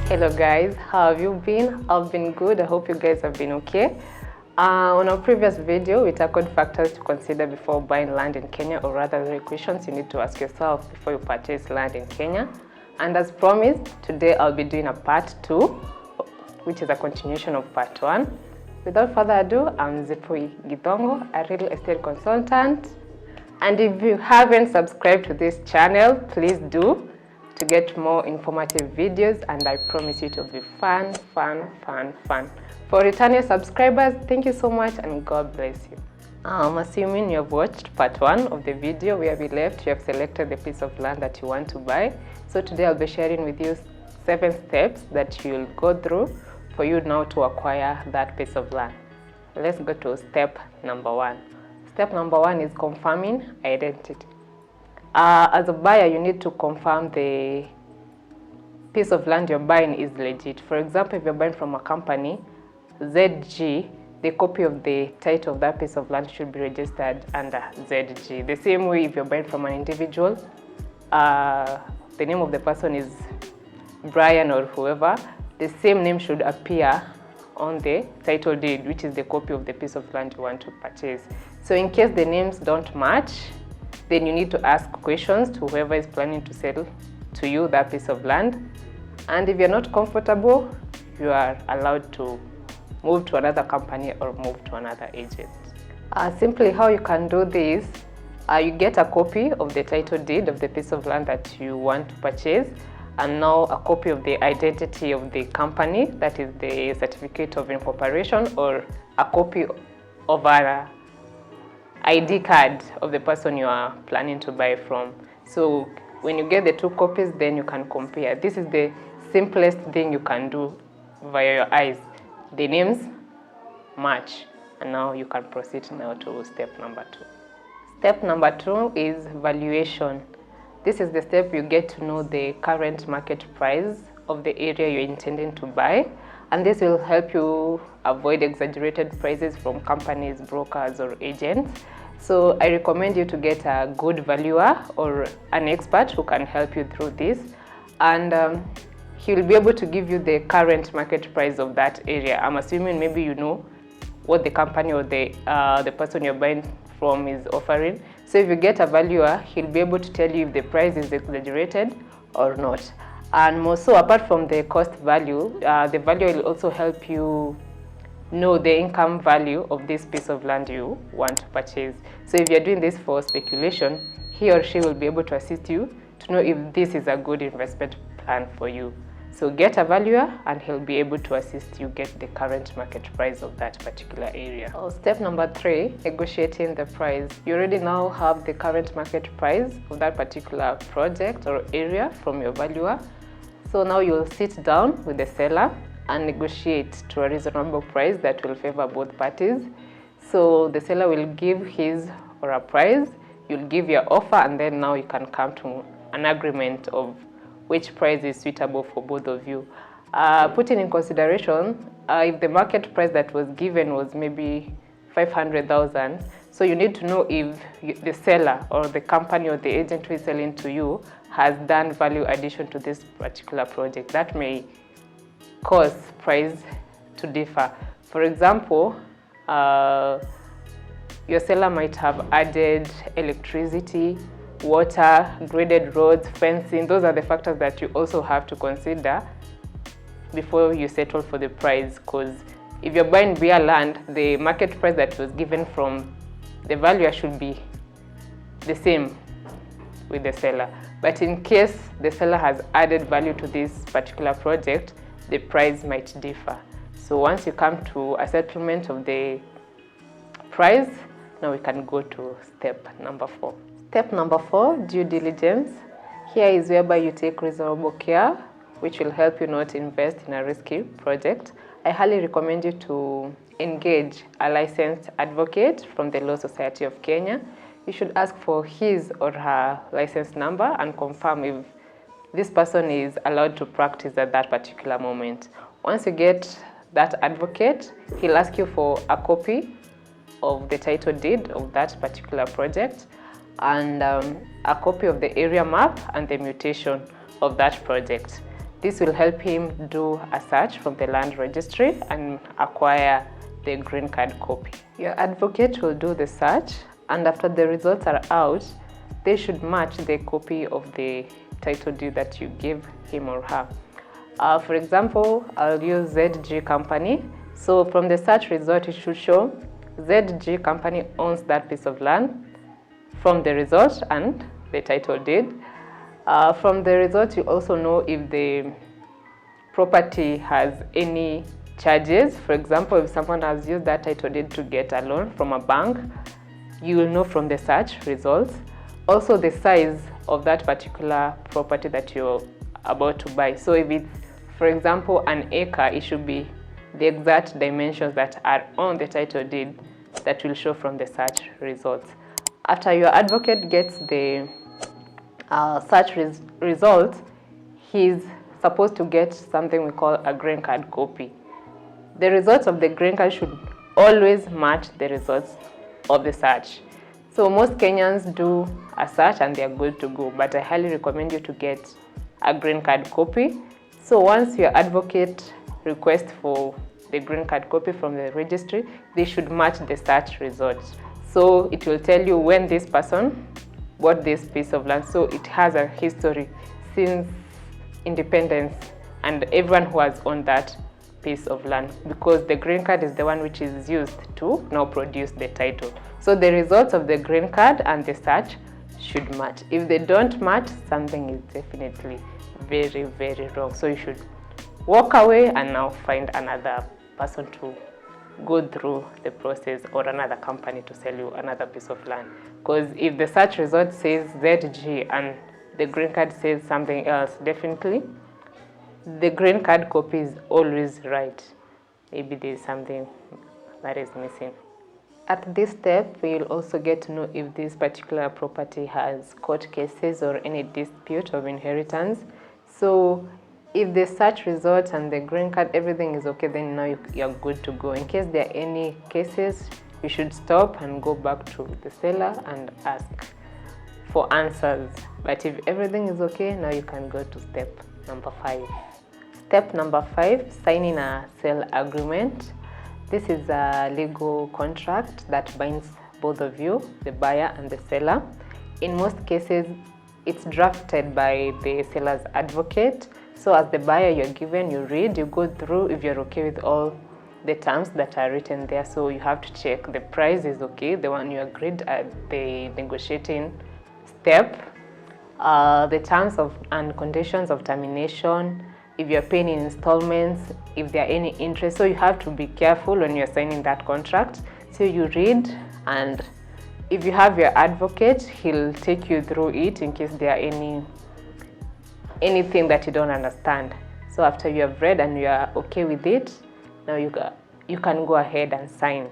Hello guys, how have you been? I've been good. I hope you guys have been okay. On our previous video, we tackled factors to consider before buying land in Kenya, or rather the questions you need to ask yourself before you purchase land in Kenya. And as promised, today I'll be doing a part 2, which is a continuation of part 1. Without further ado, I'm zippygithongo, a real estate consultant. And if you haven't subscribed to this channel, please do, to get more informative videos, and I promise you it will be fun. For returning subscribers, thank you so much and God bless you. I'm assuming you have watched part 1 of the video where we left. You have selected the piece of land that you want to buy. So today I'll be sharing with you 7 steps that you'll go through for you now to acquire that piece of land. Let's go to step number 1. Step number 1 is confirming identity. As a buyer, you need to confirm the piece of land you're buying is legit. For example, if you're buying from a company, ZG, the copy of the title of that piece of land should be registered under ZG. The same way, if you're buying from an individual, the name of the person is Brian or whoever, the same name should appear on the title deed, which is the copy of the piece of land you want to purchase. So in case the names don't match, then you need to ask questions to whoever is planning to sell to you that piece of land. And if you're not comfortable, you are allowed to move to another company or move to another agent. Simply how you can do this, you get a copy of the title deed of the piece of land that you want to purchase, and now a copy of the identity of the company, that is the certificate of incorporation, or a copy of an ID card of the person you are planning to buy from. So when you get the 2 copies, then you can compare. This is the simplest thing you can do via your eyes. The names match, and now you can proceed now to step number 2. Step number 2 is valuation. This is the step you get to know the current market price of the area you're intending to buy, and this will help you avoid exaggerated prices from companies, brokers, or agents. So I recommend you to get a good valuer or an expert who can help you through this, and he will be able to give you the current market price of that area. I'm assuming maybe you know what the company or the person you're buying from is offering. So if you get a valuer, he'll be able to tell you if the price is exaggerated or not. And more so, apart from the cost value, the valuer will also help you know the income value of this piece of land you want to purchase. So if you're doing this for speculation, he or she will be able to assist you to know if this is a good investment plan for you. So get a valuer and he'll be able to assist you get the current market price of that particular area. Step number 3, negotiating the price. You already now have the current market price of that particular project or area from your valuer. So now you'll sit down with the seller and negotiate to a reasonable price that will favor both parties. So the seller will give his or her price, you'll give your offer, and then now you can come to an agreement of which price is suitable for both of you. Putting in consideration, if the market price that was given was maybe 500,000, so you need to know if the seller or the company or the agent who is selling to you has done value addition to this particular project. That may cause price to differ. For example, your seller might have added electricity, water, graded roads, fencing. Those are the factors that you also have to consider before you settle for the price, because if you're buying bare land, the market price that was given from the valuer should be the same with the seller. But in case the seller has added value to this particular project, the price might differ. So once you come to a settlement of the price, now we can go to step number 4. Step number 4, due diligence. Here is whereby you take reasonable care, which will help you not invest in a risky project. I highly recommend you to engage a licensed advocate from the Law Society of Kenya. You should ask for his or her license number and confirm if this person is allowed to practice at that particular moment. Once you get that advocate, he'll ask you for a copy of the title deed of that particular project and a copy of the area map and the mutation of that project. This will help him do a search from the land registry and acquire the green card copy. Your advocate will do the search, and after the results are out, they should match the copy of the title deed that you give him or her. For example, I'll use ZG Company. So from the search result, it should show ZG Company owns that piece of land from the result and the title deed. From the result, you also know if the property has any charges. For example, if someone has used that title deed to get a loan from a bank, you will know from the search results. Also the size of that particular property that you're about to buy. So if it's, for example, an acre, it should be the exact dimensions that are on the title deed that will show from the search results. After your advocate gets the search results, he's supposed to get something we call a green card copy. The results of the green card should always match the results of the search. So most Kenyans do a search and they're good to go, but I highly recommend you to get a green card copy. So once your advocate requests for the green card copy from the registry, they should match the search results. So it will tell you when this person bought this piece of land. So it has a history since independence and everyone who has owned that piece of land, because the green card is the one which is used to now produce the title. So the results of the green card and the search should match. If they don't match, something is definitely very, very wrong. So you should walk away and now find another person to go through the process, or another company to sell you another piece of land. Because if the search result says ZG and the green card says something else, definitely the green card copy is always right. Maybe there's something that is missing. At this step, we'll also get to know if this particular property has court cases or any dispute of inheritance. So if the search results and the green card, everything is okay, then now you're good to go. In case there are any cases, you should stop and go back to the seller and ask for answers. But if everything is okay, now you can go to step number 5. Step number 5, signing a sale agreement. This is a legal contract that binds both of you, the buyer and the seller. In most cases, it's drafted by the seller's advocate. So as the buyer, you're given, you read, you go through if you're okay with all the terms that are written there. So you have to check the price is okay, the one you agreed at the negotiating step, the terms of and conditions of termination, if you're paying in installments, if there are any interest. So you have to be careful when you're signing that contract. So you read, and if you have your advocate, he'll take you through it in case there are anything that you don't understand. So after you have read and you are okay with it, now you can go ahead and sign.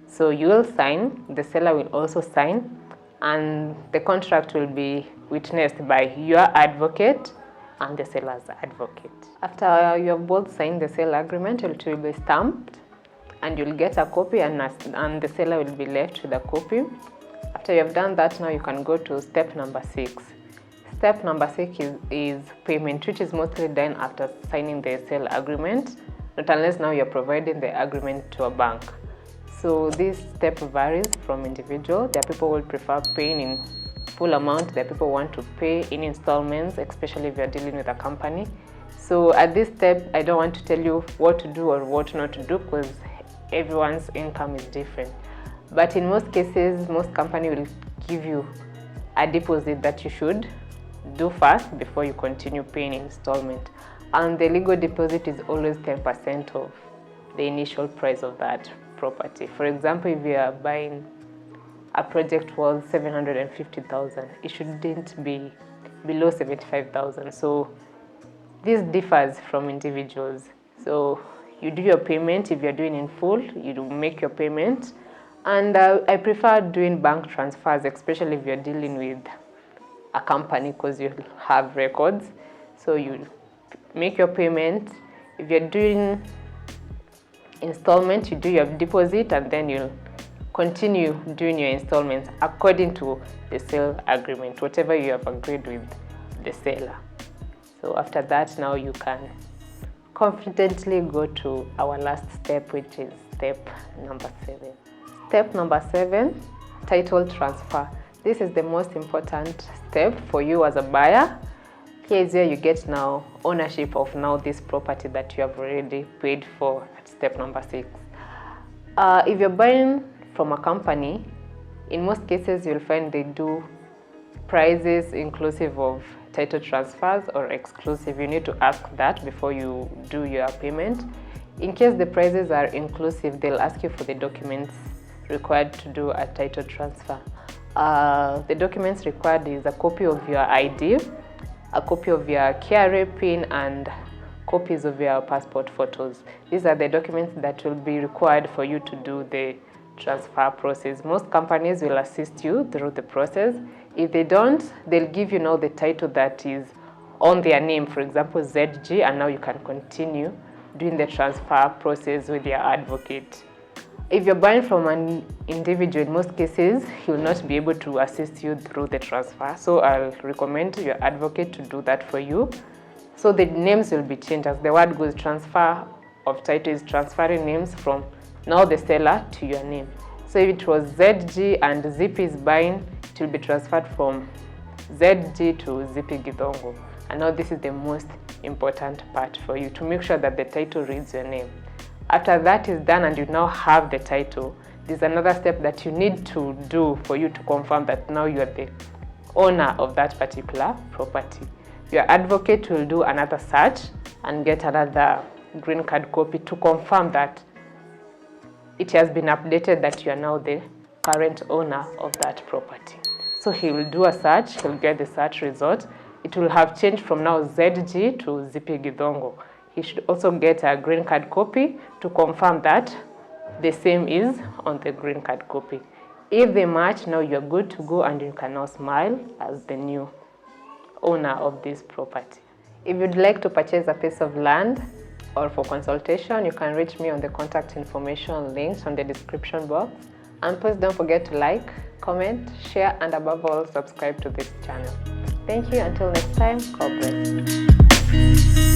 So you will sign, the seller will also sign, and the contract will be witnessed by your advocate and the seller's advocate. After you have both signed the sale agreement, it will be stamped and you'll get a copy, and the seller will be left with a copy. After you have done that, now you can go to step number 6. Step number 6 is payment, which is mostly done after signing the sale agreement, not unless now you're providing the agreement to a bank. So this step varies from individual. There are people who will prefer paying in full amount. There are people who want to pay in installments, especially if you're dealing with a company. So at this step, I don't want to tell you what to do or what not to do, because everyone's income is different. But in most cases, most companies will give you a deposit that you should do first before you continue paying installment. And the legal deposit is always 10% of the initial price of that property. For example, if you are buying a project worth 750,000, it shouldn't be below 75,000. So this differs from individuals. So you do your payment. If you're doing in full, you do make your payment. And I prefer doing bank transfers, especially if you're dealing with a company, because you have records. So you make your payment. If you're doing installment, you do your deposit, and then you'll continue doing your installments according to the sale agreement, whatever you have agreed with the seller. So after that, now you can confidently go to our last step, which is step number 7. Step number 7, title transfer. This is the most important step for you as a buyer. Here is where you get now ownership of now this property that you have already paid for at step number 6. If you're buying from a company, in most cases you'll find they do prices inclusive of title transfers or exclusive. You need to ask that before you do your payment. In case the prices are inclusive, they'll ask you for the documents required to do a title transfer. The documents required is a copy of your ID, a copy of your KRA PIN, and copies of your passport photos. These are the documents that will be required for you to do the transfer process. Most companies will assist you through the process. If they don't, they'll give you now the title that is on their name, for example, ZG, and now you can continue doing the transfer process with your advocate. If you're buying from an individual, in most cases, he will not be able to assist you through the transfer. So I'll recommend your advocate to do that for you. So the names will be changed. As the word goes, transfer of title is transferring names from now the seller to your name. So if it was ZG and Zippy is buying, it will be transferred from ZG to zippygithongo. And now this is the most important part for you, to make sure that the title reads your name. After that is done and you now have the title, there's another step that you need to do for you to confirm that now you are the owner of that particular property. Your advocate will do another search and get another green card copy to confirm that it has been updated that you are now the current owner of that property. So he will do a search, he'll get the search result. It will have changed from now ZG to zippygithongo. He should also get a green card copy to confirm that the same is on the green card copy. If they match, now you're good to go and you can now smile as the new owner of this property. If you'd like to purchase a piece of land or for consultation, you can reach me on the contact information links on the description box. And please don't forget to like, comment, share, and above all, subscribe to this channel. Thank you. Until next time, God bless.